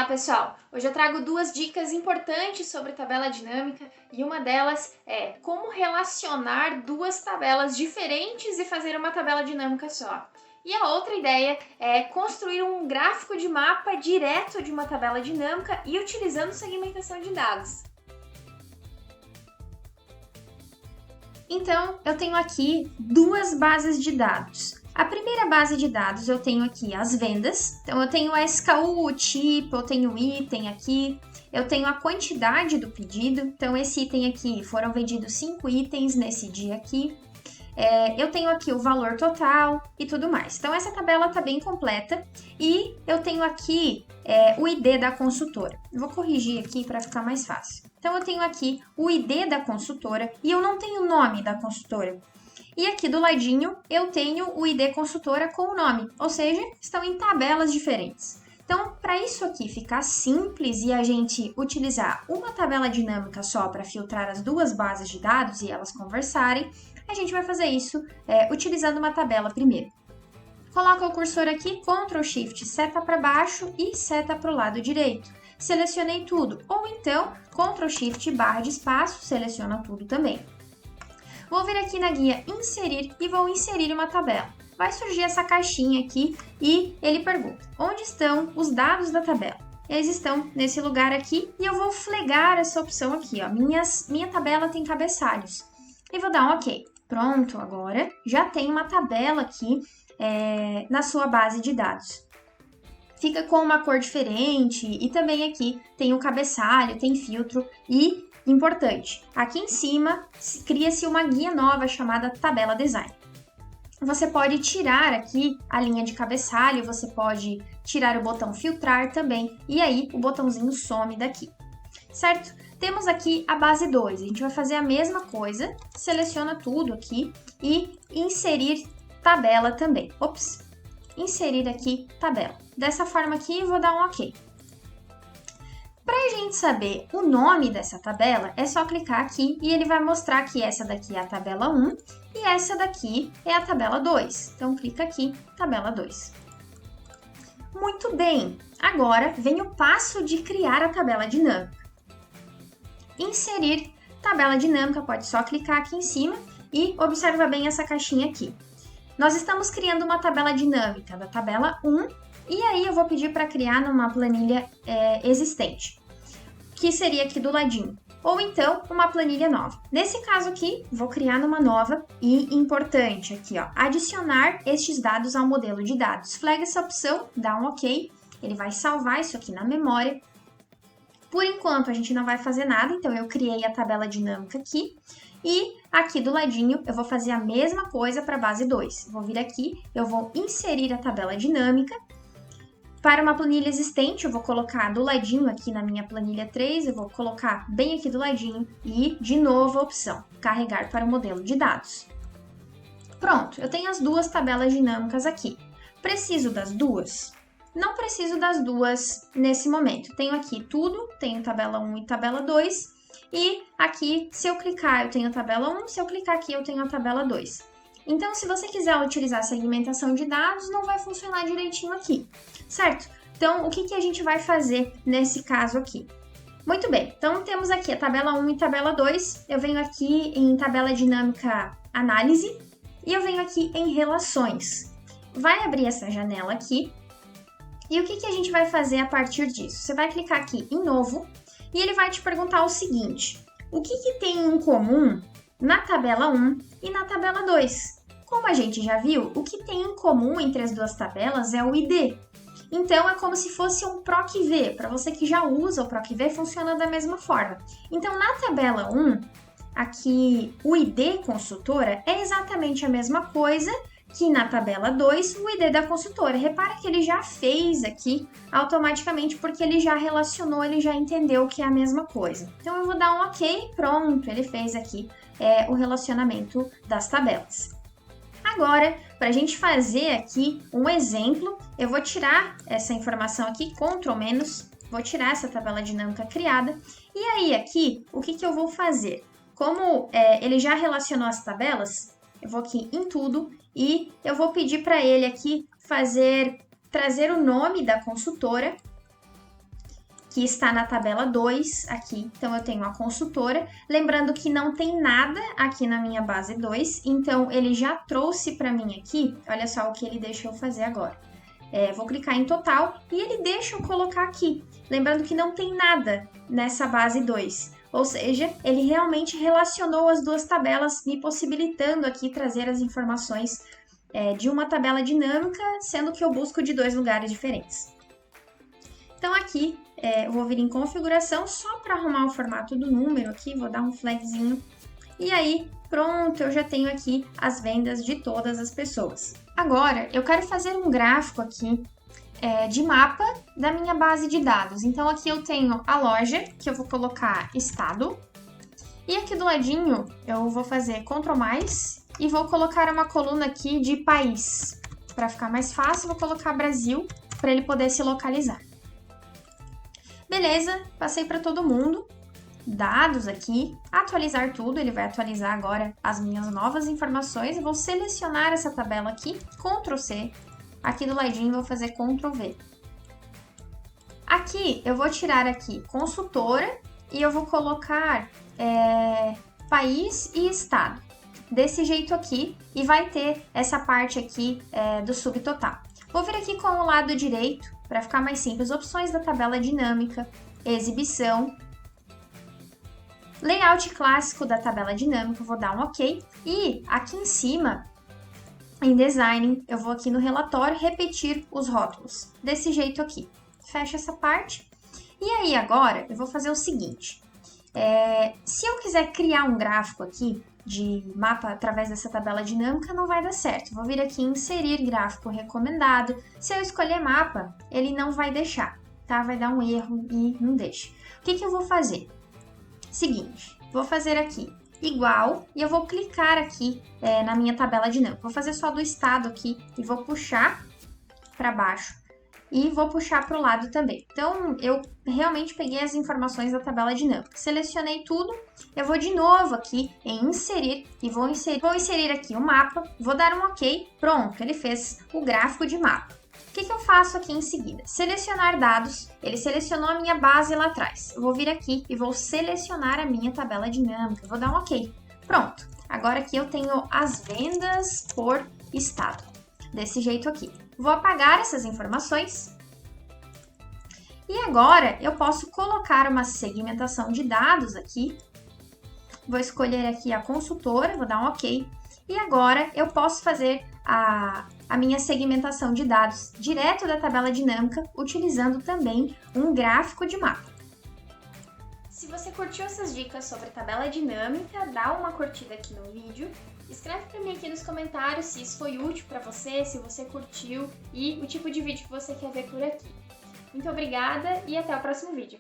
Olá pessoal, hoje eu trago duas dicas importantes sobre tabela dinâmica e uma delas é como relacionar duas tabelas diferentes e fazer uma tabela dinâmica só. E a outra ideia é construir um gráfico de mapa direto de uma tabela dinâmica e utilizando segmentação de dados. Então, eu tenho aqui duas bases de dados. A primeira base de dados eu tenho aqui as vendas, então eu tenho a SKU, o tipo, eu tenho o item aqui, eu tenho a quantidade do pedido, então esse item aqui foram vendidos 5 itens nesse dia aqui, eu tenho aqui o valor total e tudo mais. Então essa tabela está bem completa e eu tenho aqui o ID da consultora. Eu vou corrigir aqui para ficar mais fácil. Então eu tenho aqui o ID da consultora e eu não tenho o nome da consultora. E aqui do ladinho eu tenho o ID consultora com o nome, ou seja, estão em tabelas diferentes. Então, para isso aqui ficar simples e a gente utilizar uma tabela dinâmica só para filtrar as duas bases de dados e elas conversarem, a gente vai fazer isso utilizando uma tabela primeiro. Coloca o cursor aqui, Ctrl Shift, seta para baixo e seta para o lado direito. Selecionei tudo, ou então Ctrl Shift, barra de espaço, seleciona tudo também. Vou vir aqui na guia Inserir e vou inserir uma tabela. Vai surgir essa caixinha aqui e ele pergunta, onde estão os dados da tabela? Eles estão nesse lugar aqui e eu vou flegar essa opção aqui, ó. Minha tabela tem cabeçalhos. E vou dar um OK. Pronto, agora já tem uma tabela aqui na sua base de dados. Fica com uma cor diferente e também aqui tem um cabeçalho, tem filtro e, importante, aqui em cima cria-se uma guia nova chamada Tabela Design. Você pode tirar aqui a linha de cabeçalho, você pode tirar o botão filtrar também e aí o botãozinho some daqui, certo? Temos aqui a base 2, a gente vai fazer a mesma coisa, seleciona tudo aqui e inserir tabela também. Ops, inserir aqui tabela. Dessa forma aqui, eu vou dar um OK. Para a gente saber o nome dessa tabela, é só clicar aqui e ele vai mostrar que essa daqui é a tabela 1 e essa daqui é a tabela 2. Então, clica aqui, tabela 2. Muito bem, agora vem o passo de criar a tabela dinâmica. Inserir tabela dinâmica, pode só clicar aqui em cima e observa bem essa caixinha aqui. Nós estamos criando uma tabela dinâmica da tabela 1 e aí eu vou pedir para criar numa planilha existente, que seria aqui do ladinho, ou então uma planilha nova. Nesse caso aqui, vou criar numa nova e importante aqui, ó, adicionar estes dados ao modelo de dados. Flega essa opção, dá um OK, ele vai salvar isso aqui na memória. Por enquanto, a gente não vai fazer nada, então eu criei a tabela dinâmica aqui. E aqui do ladinho, eu vou fazer a mesma coisa para a base 2. Vou vir aqui, eu vou inserir a tabela dinâmica. Para uma planilha existente, eu vou colocar do ladinho aqui na minha planilha 3, eu vou colocar bem aqui do ladinho e, de novo, a opção, carregar para o modelo de dados. Pronto, eu tenho as duas tabelas dinâmicas aqui. Preciso das duas? Não preciso das duas nesse momento. Tenho aqui tudo, tenho tabela 1 e tabela 2, e aqui, se eu clicar, eu tenho a tabela 1, se eu clicar aqui, eu tenho a tabela 2. Então, se você quiser utilizar segmentação de dados, não vai funcionar direitinho aqui, certo? Então, o que a gente vai fazer nesse caso aqui? Muito bem, então temos aqui a tabela 1 e tabela 2, eu venho aqui em tabela dinâmica análise, e eu venho aqui em relações. Vai abrir essa janela aqui, e o que a gente vai fazer a partir disso? Você vai clicar aqui em novo, e ele vai te perguntar o seguinte, o que tem em comum na tabela 1 e na tabela 2? Como a gente já viu, o que tem em comum entre as duas tabelas é o ID. Então, é como se fosse um PROC-V. Para você que já usa o PROC-V, funciona da mesma forma. Então, na tabela 1, aqui o ID consultora é exatamente a mesma coisa que na tabela 2, o ID da consultora. Repara que ele já fez aqui automaticamente, porque ele já relacionou, ele já entendeu que é a mesma coisa. Então, eu vou dar um OK, pronto, ele fez aqui o relacionamento das tabelas. Agora, para a gente fazer aqui um exemplo, eu vou tirar essa informação aqui, Ctrl-, vou tirar essa tabela dinâmica criada, e aí aqui, o que eu vou fazer? Como ele já relacionou as tabelas, eu vou aqui em tudo, e eu vou pedir para ele aqui trazer o nome da consultora que está na tabela 2 aqui. Então, eu tenho a consultora. Lembrando que não tem nada aqui na minha base 2, então ele já trouxe para mim aqui. Olha só o que ele deixa eu fazer agora. Vou clicar em total e ele deixa eu colocar aqui. Lembrando que não tem nada nessa base 2. Ou seja, ele realmente relacionou as duas tabelas, me possibilitando aqui trazer as informações de uma tabela dinâmica, sendo que eu busco de 2 lugares diferentes. Então aqui, eu vou vir em configuração só para arrumar o formato do número aqui, vou dar um flagzinho. E aí, pronto, eu já tenho aqui as vendas de todas as pessoas. Agora, eu quero fazer um gráfico aqui de mapa da minha base de dados. Então aqui eu tenho a loja, que eu vou colocar estado. E aqui do ladinho, eu vou fazer Ctrl+, e vou colocar uma coluna aqui de país. Para ficar mais fácil, vou colocar Brasil, para ele poder se localizar. Beleza, passei para todo mundo. Dados aqui, atualizar tudo, ele vai atualizar agora as minhas novas informações. Eu vou selecionar essa tabela aqui, Ctrl+C. Aqui do ladinho vou fazer Ctrl+V. Aqui eu vou tirar aqui consultora e eu vou colocar país e estado. Desse jeito aqui, e vai ter essa parte aqui do subtotal. Vou vir aqui com o lado direito, para ficar mais simples, opções da tabela dinâmica, exibição, layout clássico da tabela dinâmica, vou dar um OK. E aqui em cima, em design, eu vou aqui no relatório repetir os rótulos, desse jeito aqui. Fecha essa parte. E aí agora, eu vou fazer o seguinte, se eu quiser criar um gráfico aqui, de mapa através dessa tabela dinâmica, não vai dar certo. Vou vir aqui em inserir gráfico recomendado. Se eu escolher mapa, ele não vai deixar, tá? Vai dar um erro e não deixa. O que eu vou fazer? Seguinte, vou fazer aqui igual e eu vou clicar aqui na minha tabela dinâmica. Vou fazer só do estado aqui e vou puxar para baixo. E vou puxar para o lado também. Então, eu realmente peguei as informações da tabela dinâmica. Selecionei tudo. Eu vou de novo aqui em inserir e vou inserir aqui o mapa. Vou dar um OK. Pronto, ele fez o gráfico de mapa. O que eu faço aqui em seguida? Selecionar dados. Ele selecionou a minha base lá atrás. Eu vou vir aqui e vou selecionar a minha tabela dinâmica. Vou dar um OK. Pronto. Agora aqui eu tenho as vendas por estado. Desse jeito aqui. Vou apagar essas informações. E agora eu posso colocar uma segmentação de dados aqui. Vou escolher aqui a consultora, vou dar um OK. E agora eu posso fazer a minha segmentação de dados direto da tabela dinâmica, utilizando também um gráfico de mapa. Se você curtiu essas dicas sobre tabela dinâmica, dá uma curtida aqui no vídeo. Escreve para mim aqui nos comentários se isso foi útil para você, se você curtiu e o tipo de vídeo que você quer ver por aqui. Muito obrigada e até o próximo vídeo.